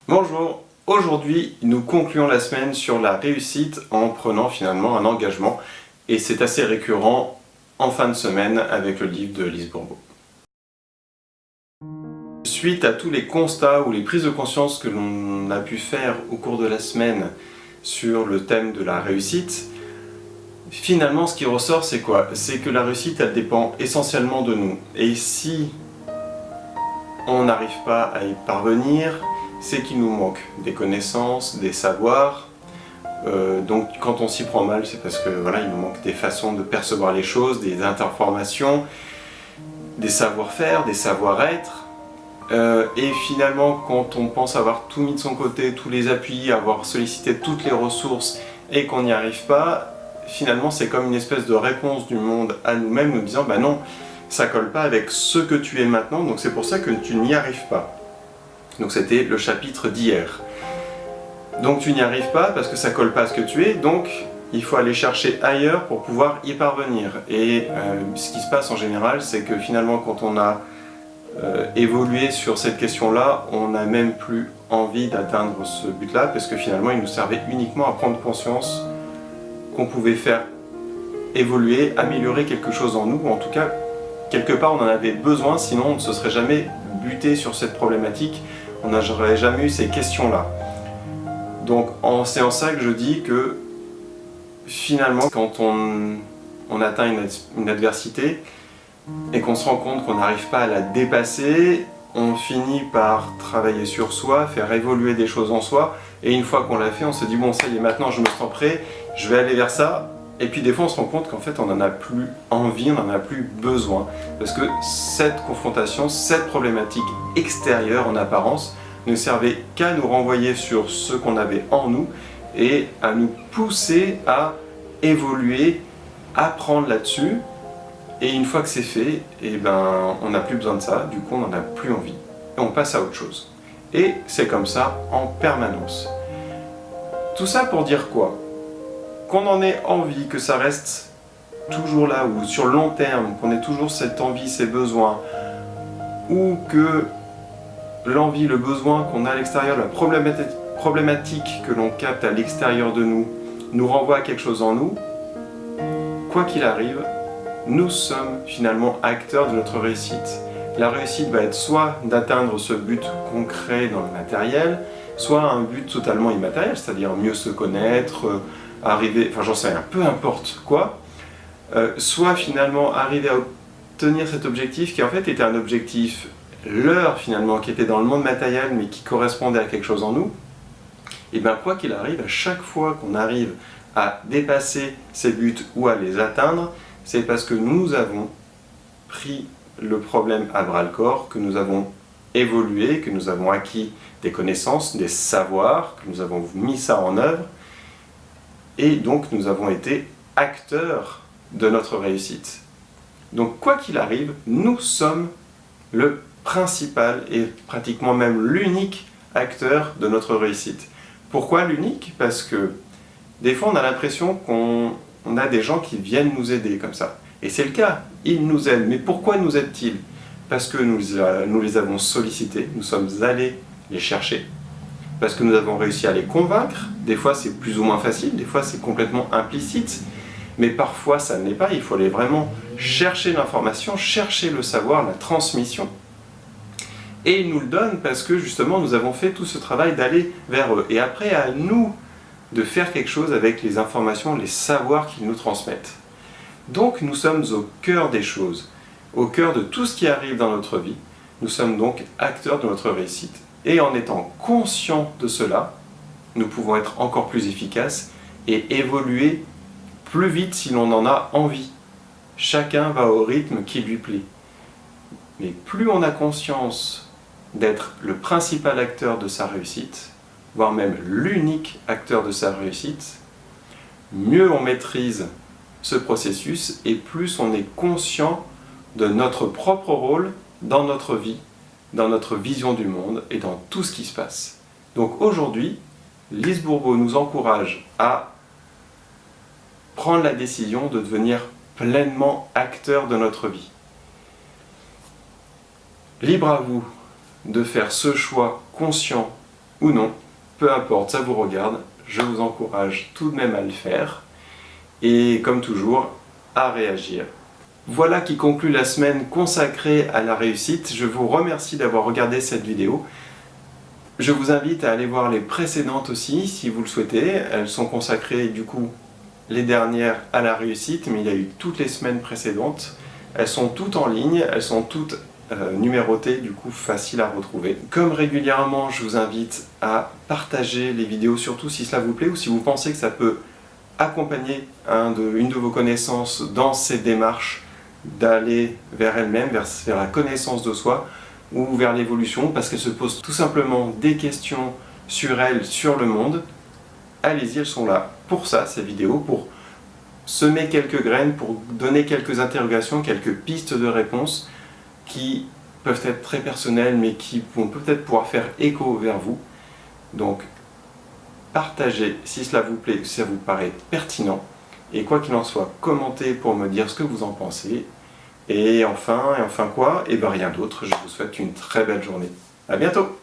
Bonjour, aujourd'hui nous concluons la semaine sur la réussite en prenant finalement un engagement et c'est assez récurrent en fin de semaine avec le livre de Lise Bourbeau. Suite à tous les constats ou les prises de conscience que l'on a pu faire au cours de la semaine sur le thème de la réussite, finalement ce qui ressort c'est quoi? C'est que la réussite elle dépend essentiellement de nous et si on n'arrive pas à y parvenir, c'est qu'il nous manque des connaissances, des savoirs. Donc quand on s'y prend mal, c'est parce que voilà, il nous manque des façons de percevoir les choses, des informations, des savoir-faire, des savoir-être. Et finalement, quand on pense avoir tout mis de son côté, tous les appuis, avoir sollicité toutes les ressources et qu'on n'y arrive pas, finalement c'est comme une espèce de réponse du monde à nous-mêmes, nous disant bah non, ça colle pas avec ce que tu es maintenant, donc c'est pour ça que tu n'y arrives pas. Donc c'était le chapitre d'hier. Donc tu n'y arrives pas parce que ça colle pas à ce que tu es, donc il faut aller chercher ailleurs pour pouvoir y parvenir. Et ce qui se passe en général, c'est que finalement quand on a évolué sur cette question-là, on n'a même plus envie d'atteindre ce but-là, parce que finalement il nous servait uniquement à prendre conscience qu'on pouvait faire évoluer, améliorer quelque chose en nous, ou en tout cas, quelque part on en avait besoin, sinon on ne se serait jamais buté sur cette problématique, on n'aurait jamais eu ces questions-là. Donc c'est en ça que je dis que finalement quand on atteint une adversité et qu'on se rend compte qu'on n'arrive pas à la dépasser, on finit par travailler sur soi, faire évoluer des choses en soi, et une fois qu'on l'a fait, on se dit bon ça y est, maintenant je me sens prêt, je vais aller vers ça. Et puis des fois on se rend compte qu'en fait on n'en a plus envie, on n'en a plus besoin. Parce que cette confrontation, cette problématique extérieure en apparence ne servait qu'à nous renvoyer sur ce qu'on avait en nous et à nous pousser à évoluer, apprendre là-dessus. Et une fois que c'est fait, eh ben, on n'a plus besoin de ça, du coup on n'en a plus envie. Et on passe à autre chose. Et c'est comme ça en permanence. Tout ça pour dire quoi? Qu'on en ait envie, que ça reste toujours là, ou sur le long terme, qu'on ait toujours cette envie, ces besoins, ou que l'envie, le besoin qu'on a à l'extérieur, la problématique que l'on capte à l'extérieur de nous renvoie à quelque chose en nous, quoi qu'il arrive, nous sommes finalement acteurs de notre réussite. La réussite va être soit d'atteindre ce but concret dans le matériel, soit un but totalement immatériel, c'est-à-dire mieux se connaître, arriver, enfin j'en sais rien, peu importe quoi, soit finalement arriver à obtenir cet objectif qui en fait était un objectif leurre finalement, qui était dans le monde matériel mais qui correspondait à quelque chose en nous, et bien quoi qu'il arrive, à chaque fois qu'on arrive à dépasser ces buts ou à les atteindre, c'est parce que nous avons pris le problème à bras-le-corps, que nous avons évolué, que nous avons acquis des connaissances, des savoirs, que nous avons mis ça en œuvre, et donc nous avons été acteurs de notre réussite. Donc quoi qu'il arrive, nous sommes le principal et pratiquement même l'unique acteur de notre réussite. Pourquoi l'unique? Parce que des fois on a l'impression qu'on a des gens qui viennent nous aider comme ça. Et c'est le cas, ils nous aident. Mais pourquoi nous aident-ils? Parce que nous les avons sollicités, nous sommes allés les chercher, parce que nous avons réussi à les convaincre. Des fois c'est plus ou moins facile, des fois c'est complètement implicite, mais parfois ça ne l'est pas, il faut aller vraiment chercher l'information, chercher le savoir, la transmission. Et ils nous le donnent parce que justement nous avons fait tout ce travail d'aller vers eux. Et après à nous de faire quelque chose avec les informations, les savoirs qu'ils nous transmettent. Donc nous sommes au cœur des choses, au cœur de tout ce qui arrive dans notre vie. Nous sommes donc acteurs de notre réussite. Et en étant conscients de cela, nous pouvons être encore plus efficaces et évoluer plus vite si l'on en a envie. Chacun va au rythme qui lui plaît. Mais plus on a conscience d'être le principal acteur de sa réussite, voire même l'unique acteur de sa réussite, mieux on maîtrise ce processus et plus on est conscient de notre propre rôle dans notre vie, dans notre vision du monde et dans tout ce qui se passe. Donc aujourd'hui, Lise Bourbeau nous encourage à prendre la décision de devenir pleinement acteur de notre vie. Libre à vous de faire ce choix conscient ou non, peu importe, ça vous regarde, je vous encourage tout de même à le faire et comme toujours, à réagir. Voilà qui conclut la semaine consacrée à la réussite. Je vous remercie d'avoir regardé cette vidéo. Je vous invite à aller voir les précédentes aussi, si vous le souhaitez. Elles sont consacrées, du coup, les dernières à la réussite, mais il y a eu toutes les semaines précédentes. Elles sont toutes en ligne, elles sont toutes numérotées, du coup, faciles à retrouver. Comme régulièrement, je vous invite à partager les vidéos, surtout si cela vous plaît, ou si vous pensez que ça peut accompagner une de vos connaissances dans ces démarches d'aller vers elle-même, vers la connaissance de soi, ou vers l'évolution, parce qu'elle se pose tout simplement des questions sur elle, sur le monde. Allez-y, elles sont là pour ça, ces vidéos, pour semer quelques graines, pour donner quelques interrogations, quelques pistes de réponse qui peuvent être très personnelles, mais qui vont peut-être pouvoir faire écho vers vous. Donc, partagez si cela vous plaît, si ça vous paraît pertinent, et quoi qu'il en soit, commentez pour me dire ce que vous en pensez. Et enfin quoi? Et bien rien d'autre, je vous souhaite une très belle journée. À bientôt!